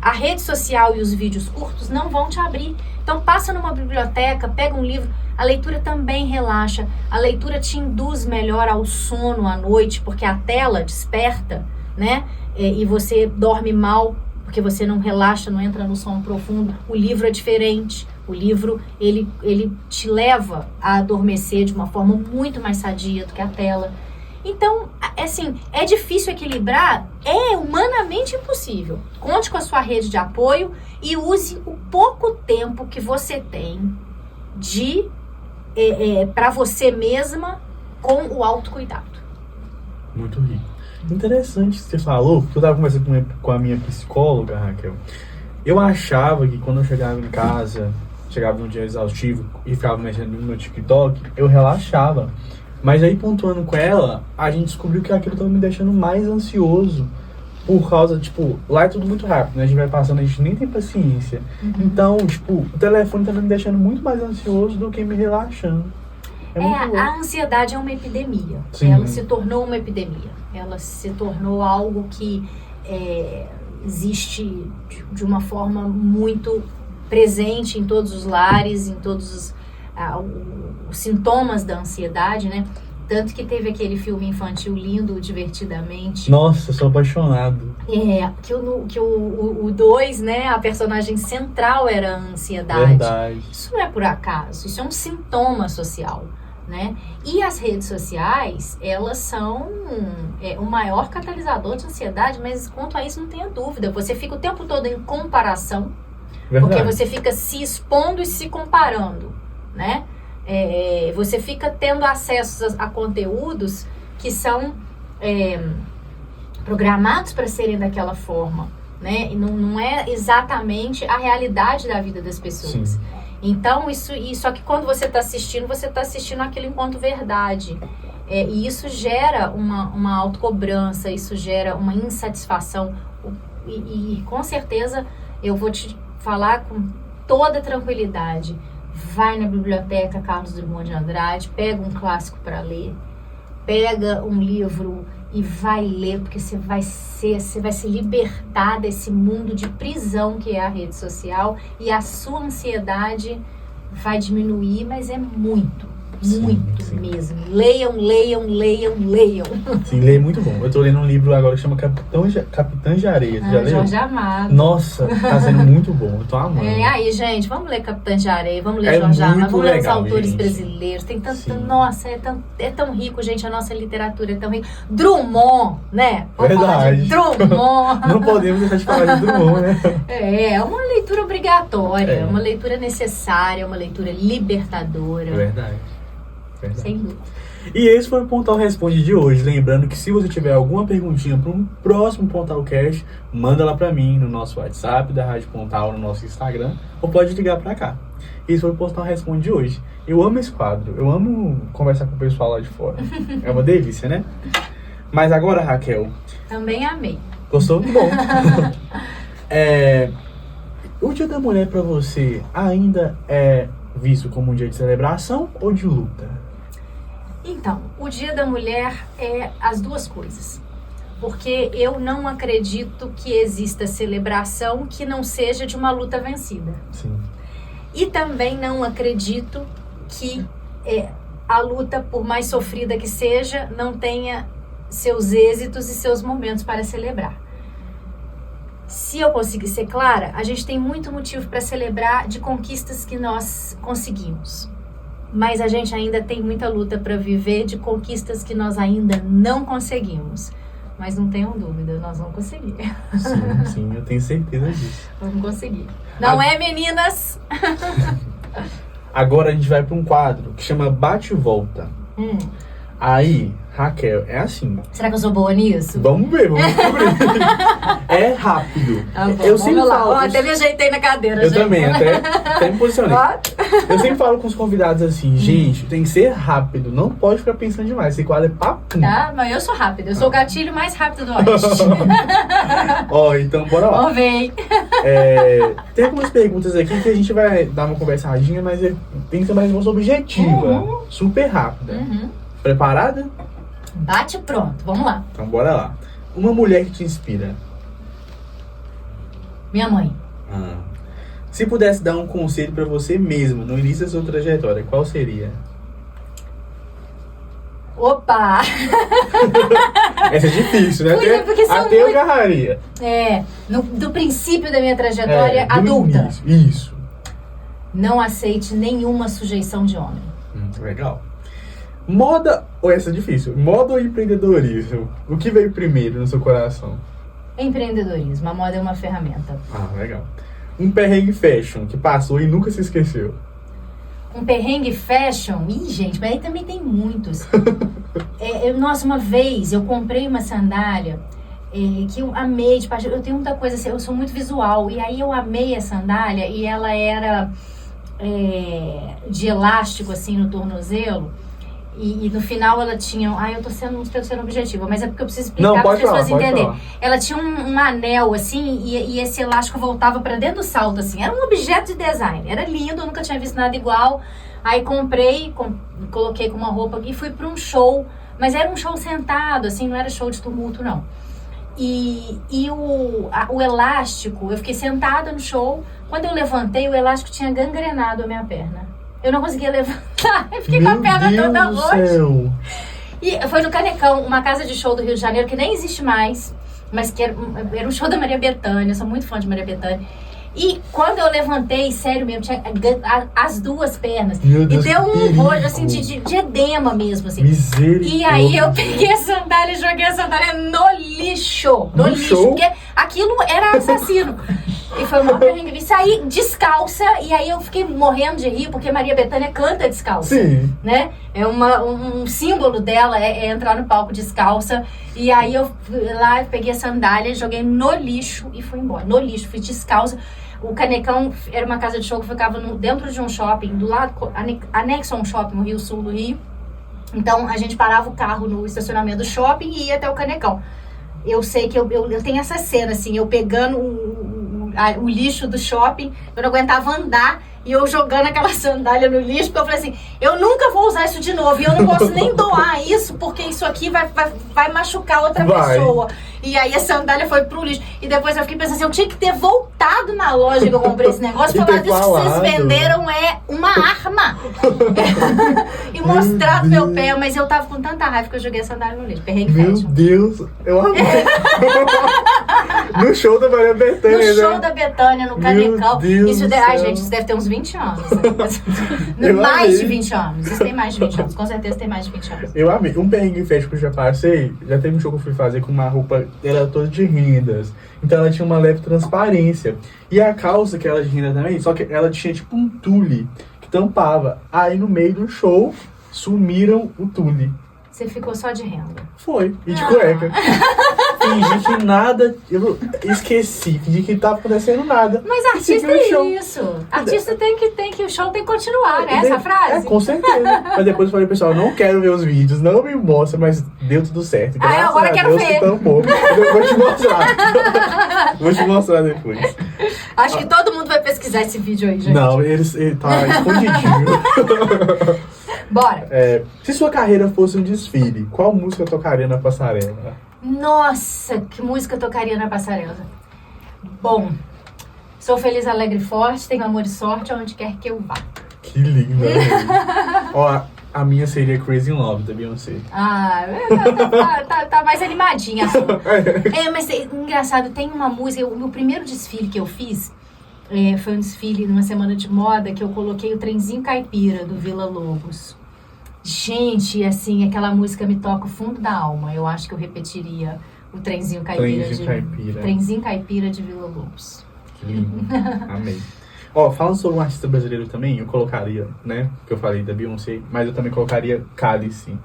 a rede social e os vídeos curtos não vão te abrir. Então passa numa biblioteca, pega um livro. A leitura também relaxa. A leitura te induz melhor ao sono à noite, porque a tela desperta, né? E você dorme mal, porque você não relaxa, não entra no sono profundo. O livro é diferente. O livro, ele te leva a adormecer de uma forma muito mais sadia do que a tela. Então, assim, é difícil equilibrar? É humanamente impossível. Conte com a sua rede de apoio e use o pouco tempo que você tem para você mesma com o autocuidado. Muito rico. Interessante que você falou, porque eu estava conversando com a minha psicóloga, Raquel. Eu achava que quando eu chegava em casa, chegava num dia exaustivo e ficava mexendo no meu TikTok, eu relaxava. Mas aí, pontuando com ela, a gente descobriu que aquilo estava me deixando mais ansioso. Por causa, lá é tudo muito rápido, né? A gente vai passando, a gente nem tem paciência. Então, o telefone tá me deixando muito mais ansioso do que me relaxando. A ansiedade é uma epidemia. Sim. Ela se tornou uma epidemia. Ela se tornou algo que existe de uma forma muito presente em todos os lares, em todos os sintomas da ansiedade, né? Tanto que teve aquele filme infantil lindo, Divertidamente. Nossa, eu sou apaixonado. Que o 2, né? A personagem central era a ansiedade. Verdade. Isso não é por acaso, isso é um sintoma social, né? E as redes sociais, elas são o maior catalisador de ansiedade, mas quanto a isso não tenha dúvida. Você fica o tempo todo em comparação, Verdade. porque você fica se expondo e se comparando, né? Você fica tendo acesso a conteúdos que são programados para serem daquela forma, né? E não é exatamente a realidade da vida das pessoas. Sim. Então, só que quando você está assistindo aquilo enquanto verdade. E isso gera uma autocobrança, isso gera uma insatisfação. E com certeza, eu vou te falar com toda tranquilidade. Vai na biblioteca Carlos Drummond de Andrade, pega um clássico para ler, pega um livro e vai ler, porque você vai se libertar desse mundo de prisão que é a rede social e a sua ansiedade vai diminuir, mas é muito, Muito sim. mesmo. Leiam, leiam, leiam, leiam. Sim, ler é muito bom. Eu tô lendo um livro agora que chama Capitã de Areia. Você já leu? Jorge Amado. Nossa, tá sendo muito bom. Eu tô amando. Aí, gente, vamos ler Capitã de Areia, vamos ler É Jorge Amado, muito vamos ler os legal, autores gente. brasileiros. Tem tanto. Sim. Nossa, é tão rico, gente. A nossa literatura é tão rica. Drummond, né? Vamos falar de Verdade. Drummond. Não podemos deixar de falar de Drummond, né? É uma leitura obrigatória, É. uma leitura necessária, uma leitura libertadora. Verdade. Sem dúvida. E esse foi o Pontal Responde de hoje. Lembrando que se você tiver alguma perguntinha para um próximo Pontal Cast, manda lá para mim no nosso WhatsApp da Rádio Pontal, no nosso Instagram, ou pode ligar para cá. Esse foi o Pontal Responde de hoje. Eu amo esse quadro, eu amo conversar com o pessoal lá de fora. É uma delícia, né? Mas agora, Raquel, Também amei. gostou? Bom. O Dia da Mulher para você ainda é visto como um dia de celebração ou de luta? Então, o Dia da Mulher é as duas coisas. Porque eu não acredito que exista celebração que não seja de uma luta vencida. Sim. E também não acredito que a luta, por mais sofrida que seja, não tenha seus êxitos e seus momentos para celebrar. Se eu conseguir ser clara, a gente tem muito motivo para celebrar de conquistas que nós conseguimos. Mas a gente ainda tem muita luta para viver de conquistas que nós ainda não conseguimos. Mas não tenham dúvida, nós vamos conseguir. Sim, eu tenho certeza disso. Vamos conseguir. Não é, meninas? Agora a gente vai para um quadro que chama Bate e Volta. Aí, Raquel, é assim. Será que eu sou boa nisso? Vamos ver, vamos descobrir. É rápido. Tá bom, Eu sempre vamos lá. falo. Ó, até me ajeitei na cadeira, Eu gente. também, até me posicionei. Ó. Eu sempre falo com os convidados assim, gente, tem que ser rápido, não pode ficar pensando demais. Esse quadro é papo. Tá, mas eu sou rápida. Eu sou o gatilho mais rápido do Oeste. Ó, então bora lá. Vamos ver, hein? Tem algumas perguntas aqui que a gente vai dar uma conversadinha, mas tem que ser mais objetiva, super rápida. Preparada? Bate pronto. Vamos lá. Então bora lá. Uma mulher que te inspira. Minha mãe. Se pudesse dar um conselho pra você mesma no início da sua trajetória, qual seria? Opa! Essa é difícil, né? Pois é, porque são até eu muito- agarraria. Do princípio da minha trajetória do adulta. início. Isso. Não aceite nenhuma sujeição de homem. Legal. Moda, ou essa é difícil, moda ou empreendedorismo? O que veio primeiro no seu coração? Empreendedorismo. A moda é uma ferramenta. Legal. Um perrengue fashion que passou e nunca se esqueceu. Um perrengue fashion. Ih, gente, mas aí também tem muitos. Nossa, uma vez eu comprei uma sandália que eu amei. Tipo, eu tenho muita coisa assim, eu sou muito visual. E aí eu amei a sandália e ela era de elástico, assim, no tornozelo. E no final ela tinha... eu tô sendo objetiva, mas é porque eu preciso explicar para as pessoas entenderem. Ela tinha um anel, assim, e esse elástico voltava para dentro do salto, assim. Era um objeto de design. Era lindo, eu nunca tinha visto nada igual. Aí comprei, coloquei com uma roupa e fui para um show. Mas era um show sentado, assim, não era show de tumulto, não. E o elástico, eu fiquei sentada no show. Quando eu levantei, o elástico tinha gangrenado a minha perna. Eu não conseguia levantar, eu fiquei com a perna toda roxa. E foi no Canecão, uma casa de show do Rio de Janeiro que nem existe mais, mas que era um show da Maria Bethânia, eu sou muito fã de Maria Bethânia. E quando eu levantei, sério mesmo, tinha as duas pernas. Meu Deus, e deu um perigo. rojo assim de edema mesmo, assim. Misericórdia. E aí eu peguei a sandália e joguei a sandália no lixo. No lixo, show? porque aquilo era assassino. E foi uma perrengue. E saí descalça, e aí eu fiquei morrendo de rir, porque Maria Bethânia canta descalça. Sim. Né? É um símbolo dela é entrar no palco descalça. E aí eu fui lá, peguei a sandália, joguei no lixo e fui embora. No lixo, fui descalça. O Canecão era uma casa de show que ficava dentro de um shopping, do lado, anexo a um shopping no Rio Sul do Rio. Então a gente parava o carro no estacionamento do shopping e ia até o Canecão. Eu sei que eu tenho essa cena, assim, eu pegando o lixo do shopping, eu não aguentava andar. e eu jogando aquela sandália no lixo, porque eu falei assim, eu nunca vou usar isso de novo, e eu não posso nem doar isso, porque isso aqui vai machucar outra pessoa. E aí a sandália foi pro lixo. E depois eu fiquei pensando assim, eu tinha que ter voltado na loja que eu comprei esse negócio e falar, isso que vocês venderam é uma arma. E mostrado meu pé, mas eu tava com tanta raiva que eu joguei a sandália no lixo. Perrengue fashion. Meu Deus, eu amei. No show da Maria Bethânia. No show da Bethânia, no Canecão. Ai, gente, isso deve ter uns 20 anos. Mais de 20 anos. Isso tem mais de 20 anos. Com certeza tem mais de 20 anos. Eu amei. Um perrengue fashion que eu já passei, já teve um show que eu fui fazer com uma roupa, ela era toda de rendas. Então ela tinha uma leve transparência. E a calça, que era de renda também, só que ela tinha tipo um tule que tampava. Aí no meio do show, sumiram o tule. Você ficou só de renda. Foi, e de cueca. Fingi que nada, eu esqueci, fingi que não tava acontecendo nada. Mas artista é isso. Artista tem que, o show tem que continuar, né? Essa frase? É, com certeza. Mas depois eu falei, pessoal, não quero ver os vídeos, não me mostra, mas deu tudo certo. Graças agora a quero Deus, ver. Tampou. Eu vou te mostrar. Vou te mostrar depois. Acho que todo mundo vai pesquisar esse vídeo aí, gente. Não, ele tá escondidinho. Bora. Se sua carreira fosse um desfile, qual música tocaria na passarela? Nossa, que música eu tocaria na passarela? Bom, sou feliz, alegre e forte, tenho amor e sorte aonde quer que eu vá. Que linda. Ó, a minha seria Crazy in Love, da Beyoncé. Ah, tá mais animadinha a sua. Mas engraçado, tem uma música, o meu primeiro desfile que eu fiz, foi um desfile numa semana de moda que eu coloquei o Trenzinho Caipira, do Vila Lobos. Gente, assim, aquela música me toca o fundo da alma. Eu acho que eu repetiria o Trenzinho Caipira, Trenzinho Caipira de Vila Lobos. Que lindo, amei. Ó, falando sobre um artista brasileiro também, eu colocaria, né, que eu falei da Beyoncé, mas eu também colocaria Cálice.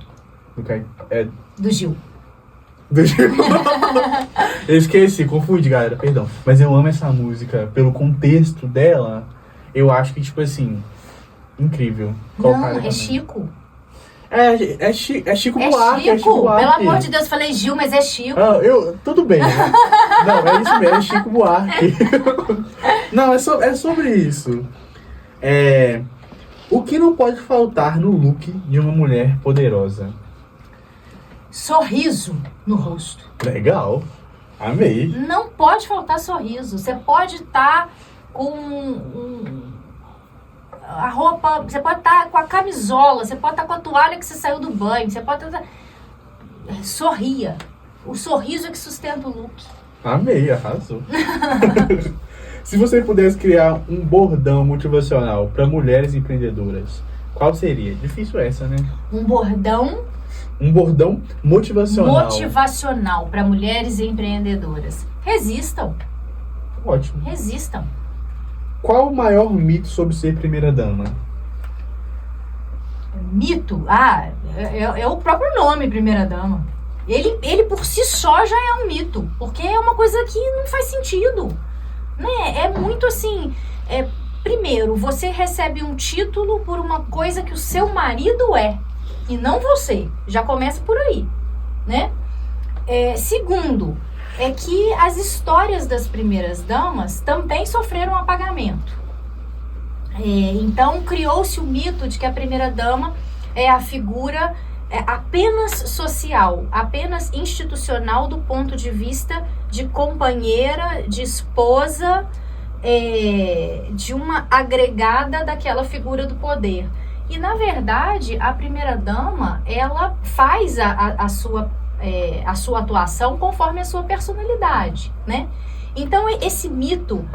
Do Gil. Do Gil. Eu esqueci, confundi, galera, perdão. Mas eu amo essa música, pelo contexto dela, eu acho que, tipo assim, incrível. Não, é Chico. É Chico Buarque. É Chico, pelo amor de Deus, falei Gil, mas é Chico. Tudo bem. Não, é isso mesmo, é Chico Buarque. Não, é sobre isso. O que não pode faltar no look de uma mulher poderosa? Sorriso no rosto. Legal, amei. Não pode faltar sorriso. Você pode estar com a roupa, você pode estar com a camisola, você pode estar com a toalha que você saiu do banho, você pode estar... Sorria. O sorriso é que sustenta o look. Amei, arrasou. Se você pudesse criar um bordão motivacional para mulheres empreendedoras, qual seria? Difícil essa, né? Um bordão motivacional. Motivacional para mulheres empreendedoras. Resistam. Ótimo. Resistam. Qual o maior mito sobre ser primeira-dama? Mito? É o próprio nome, primeira-dama. Ele por si só já é um mito, porque é uma coisa que não faz sentido, né? É muito assim, primeiro, você recebe um título por uma coisa que o seu marido é, e não você. Já começa por aí, né? Segundo, é que as histórias das primeiras damas também sofreram apagamento. Então, criou-se o mito de que a primeira dama é a figura apenas social, apenas institucional do ponto de vista de companheira, de esposa, de uma agregada daquela figura do poder. E, na verdade, a primeira dama, ela faz a sua atuação conforme a sua personalidade, né? Então, esse mito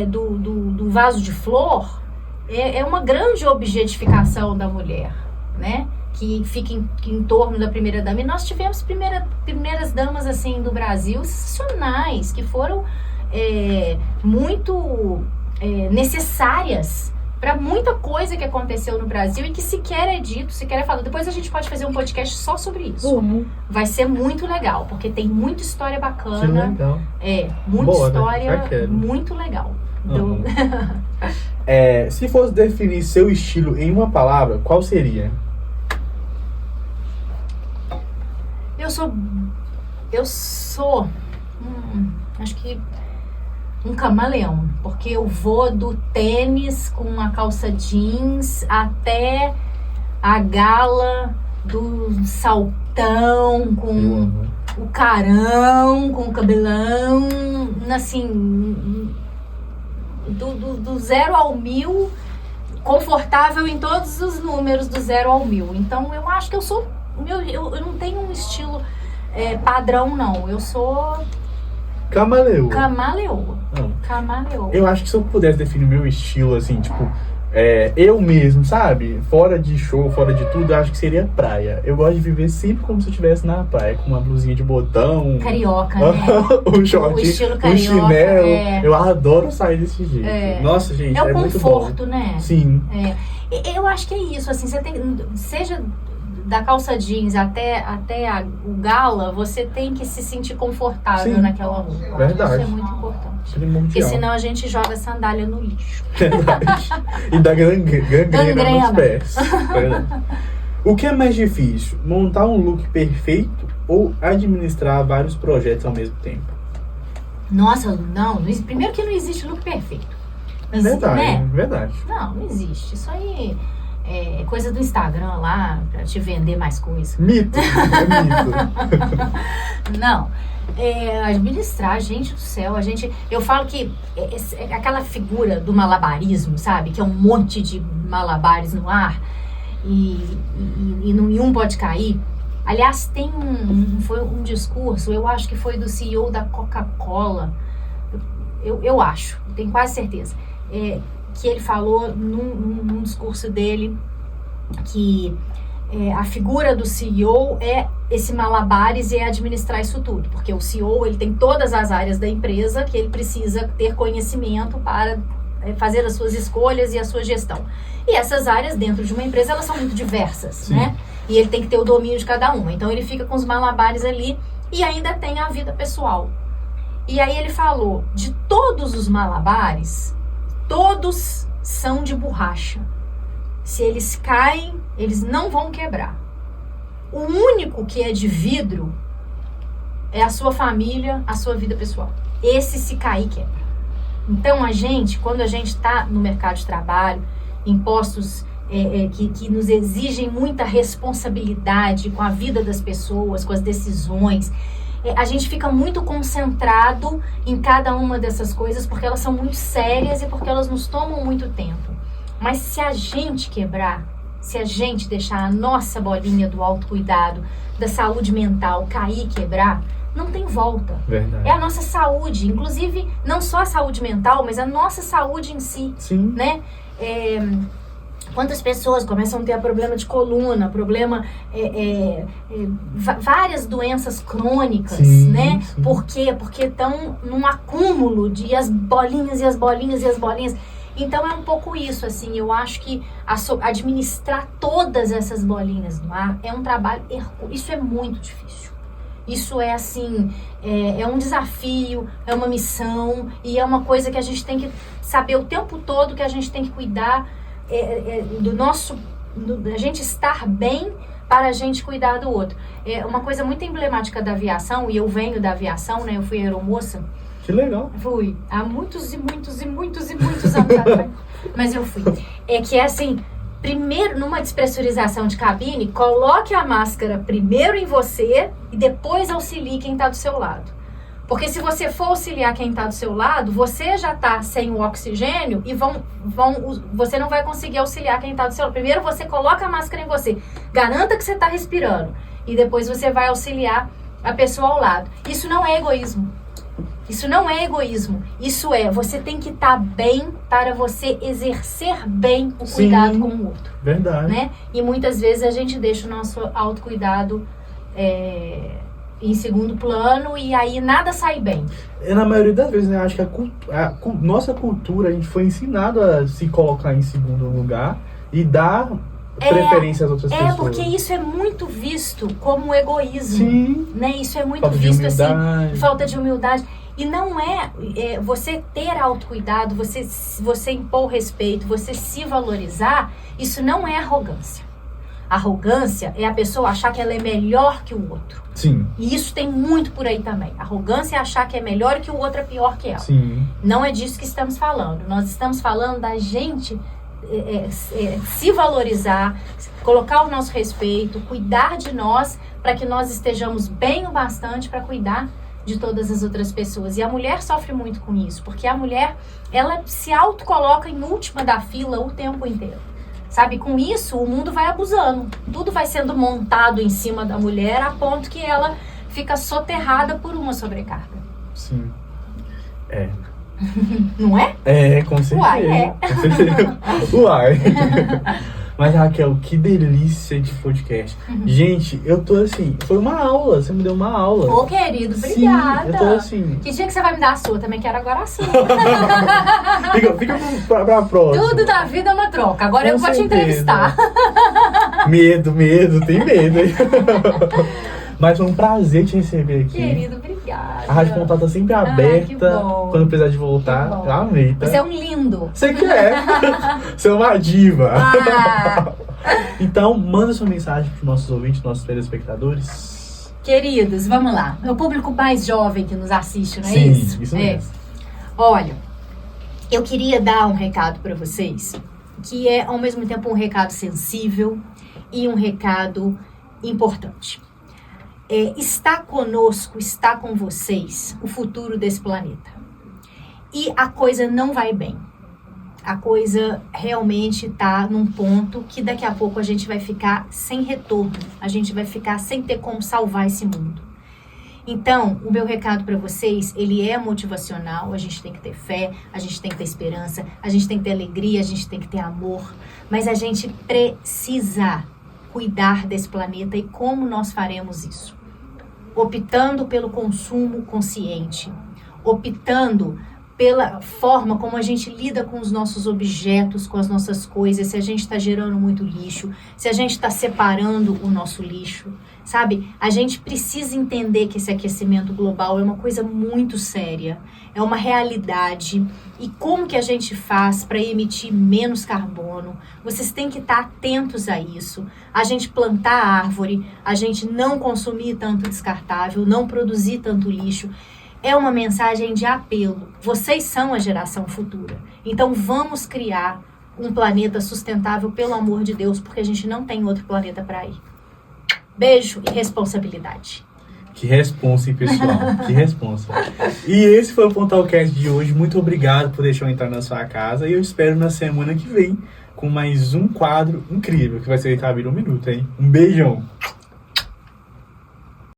do vaso de flor é uma grande objetificação da mulher, né? Que fica em torno da primeira dama. E nós tivemos primeiras damas assim do Brasil sensacionais, que foram muito necessárias para muita coisa que aconteceu no Brasil e que sequer é dito, sequer é falado. Depois a gente pode fazer um podcast só sobre isso. Vai ser muito legal, porque tem muita história bacana. Que legal. Muita história muito legal. Então... se fosse definir seu estilo em uma palavra, qual seria? Eu sou acho que um camaleão, porque eu vou do tênis com a calça jeans até a gala do saltão com o carão, com o cabelão, assim, do 0 ao 1000, confortável em todos os números do 0 ao 1000. Então eu acho que eu não tenho um estilo padrão, não. Eu sou camaleoa. Camaleoa. Eu acho que se eu pudesse definir o meu estilo, assim, tipo, eu mesmo, sabe? Fora de show, fora de tudo, eu acho que seria praia. Eu gosto de viver sempre como se eu estivesse na praia, com uma blusinha de botão. Carioca, né? O short, o estilo carioca, o chinelo. Eu adoro sair desse jeito. Nossa, gente, é muito bom. É o conforto, né? Sim. Eu acho que é isso, assim, você tem, seja da calça jeans até o gala, você tem que se sentir confortável naquela roupa. Verdade. Isso é muito importante. Primordial. Porque senão a gente joga sandália no lixo. Verdade. E dá gangrena nos pés. Verdade. O que é mais difícil? Montar um look perfeito ou administrar vários projetos ao mesmo tempo? Nossa, não. Primeiro que não existe look perfeito. Verdade, né? Verdade. Não existe. Isso aí é coisa do Instagram lá, pra te vender mais coisa. Mito. Não. Administrar, gente do céu, eu falo que aquela figura do malabarismo, sabe? Que é um monte de malabares no ar e nenhum pode cair. Aliás, foi um discurso, eu acho que foi do CEO da Coca-Cola, eu acho, tenho quase certeza, que ele falou num discurso dele que a figura do CEO é esse malabares e administrar isso tudo, porque o CEO ele tem todas as áreas da empresa que ele precisa ter conhecimento para fazer as suas escolhas e a sua gestão. E essas áreas dentro de uma empresa, elas são muito diversas, Sim. né? E ele tem que ter o domínio de cada uma. Então ele fica com os malabares ali e ainda tem a vida pessoal. E aí ele falou, de todos os malabares, todos são de borracha. Se eles caem, eles não vão quebrar. O único que é de vidro é a sua família, a sua vida pessoal. Esse, se cair, quebra. Então, quando a gente está no mercado de trabalho, em postos que nos exigem muita responsabilidade com a vida das pessoas, com as decisões, a gente fica muito concentrado em cada uma dessas coisas porque elas são muito sérias e porque elas nos tomam muito tempo. Mas se a gente quebrar, se a gente deixar a nossa bolinha do autocuidado, da saúde mental cair e quebrar, não tem volta. Verdade. É a nossa saúde, inclusive não só a saúde mental, mas a nossa saúde em si. Sim. Né? Quantas pessoas começam a ter problema de coluna, várias doenças crônicas, sim, né? Sim. Por quê? Porque estão num acúmulo de as bolinhas e as bolinhas e as bolinhas. Então é um pouco isso, assim, eu acho que administrar todas essas bolinhas no ar é um trabalho hercúleo. Isso é muito difícil. Isso é assim, é um desafio, é uma missão e é uma coisa que a gente tem que saber o tempo todo, que a gente tem que cuidar da gente estar bem para a gente cuidar do outro. É uma coisa muito emblemática da aviação, e eu venho da aviação, né? Eu fui aeromoça. Que legal. Fui. Há muitos anos atrás. Mas eu fui. Que é assim, primeiro, numa despressurização de cabine, coloque a máscara primeiro em você e depois auxilie quem está do seu lado. Porque se você for auxiliar quem está do seu lado, você já está sem o oxigênio e você não vai conseguir auxiliar quem está do seu lado. Primeiro você coloca a máscara em você, garanta que você está respirando e depois você vai auxiliar a pessoa ao lado. Isso não é egoísmo. Isso não é egoísmo. Isso você tem que estar bem para você exercer bem o cuidado com o outro. Verdade. Né? E muitas vezes a gente deixa o nosso autocuidado em segundo plano e aí nada sai bem. Na maioria das vezes, né, acho que a nossa cultura, a gente foi ensinado a se colocar em segundo lugar e dar preferência às outras pessoas. Porque isso é muito visto como egoísmo. Sim. Né? Isso é muito falta visto assim, falta de humildade. E não você ter autocuidado, você impor respeito, você se valorizar, isso não é arrogância. Arrogância é a pessoa achar que ela é melhor que o outro. Sim. E isso tem muito por aí também. Arrogância é achar que é melhor e que o outro é pior que ela. Sim. Não é disso que estamos falando. Nós estamos falando da gente se valorizar, colocar o nosso respeito, cuidar de nós, para que nós estejamos bem o bastante para cuidar de todas as outras pessoas. E a mulher sofre muito com isso, porque a mulher, ela se autocoloca em última da fila o tempo inteiro. Sabe, com isso o mundo vai abusando. Tudo vai sendo montado em cima da mulher a ponto que ela fica soterrada por uma sobrecarga. Sim. É. Não é? É, com certeza. Uai, é. Com certeza. Uai. Mas, Raquel, que delícia de podcast. Gente, eu tô assim, foi uma aula, você me deu uma aula. Ô, querido, obrigada. Sim, eu tô assim. Que dia que você vai me dar a sua? Também quero agora a sua. Fica pra próxima. Tudo da vida é uma troca. Agora Com eu vou te certeza. entrevistar. Medo, tem medo, hein? Mas foi um prazer te receber aqui. Querido, obrigada. A Rádio Contato tá sempre que aberta. bom. Quando precisar de voltar, Que bom. eu amei, tá? Você é um lindo. Você quer. Você é uma diva. Ah, Então, manda sua mensagem para os nossos ouvintes, nossos telespectadores. queridos, vamos lá. É o público mais jovem que nos assiste, não é Sim, isso? isso mesmo. Olha, eu queria dar um recado para vocês, que é ao mesmo tempo um recado sensível e um recado importante. Está conosco, está com vocês o futuro desse planeta. E a coisa não vai bem. A coisa realmente está num ponto que daqui a pouco a gente vai ficar sem retorno. A gente vai ficar sem ter como salvar esse mundo. Então, o meu recado para vocês, ele é motivacional. A gente tem que ter fé, a gente tem que ter esperança, a gente tem que ter alegria, a gente tem que ter amor. Mas a gente precisa cuidar desse planeta. E como nós faremos isso? Optando pelo consumo consciente, optando pela forma como a gente lida com os nossos objetos, com as nossas coisas, se a gente está gerando muito lixo, se a gente está separando o nosso lixo, sabe? A gente precisa entender que esse aquecimento global é uma coisa muito séria, é uma realidade. E como que a gente faz para emitir menos carbono? Vocês têm que estar atentos a isso. A gente plantar árvore, a gente não consumir tanto descartável, não produzir tanto lixo. É uma mensagem de apelo. Vocês são a geração futura. Então vamos criar um planeta sustentável, pelo amor de Deus, porque a gente não tem outro planeta para ir. Beijo e responsabilidade. Que responsa, hein, pessoal? Que responsa. E esse foi o Pontalcast de hoje. Muito obrigado por deixar eu entrar na sua casa. E eu espero na semana que vem com mais um quadro incrível, que vai ser Itabira 1 Minuto, hein? Um beijão!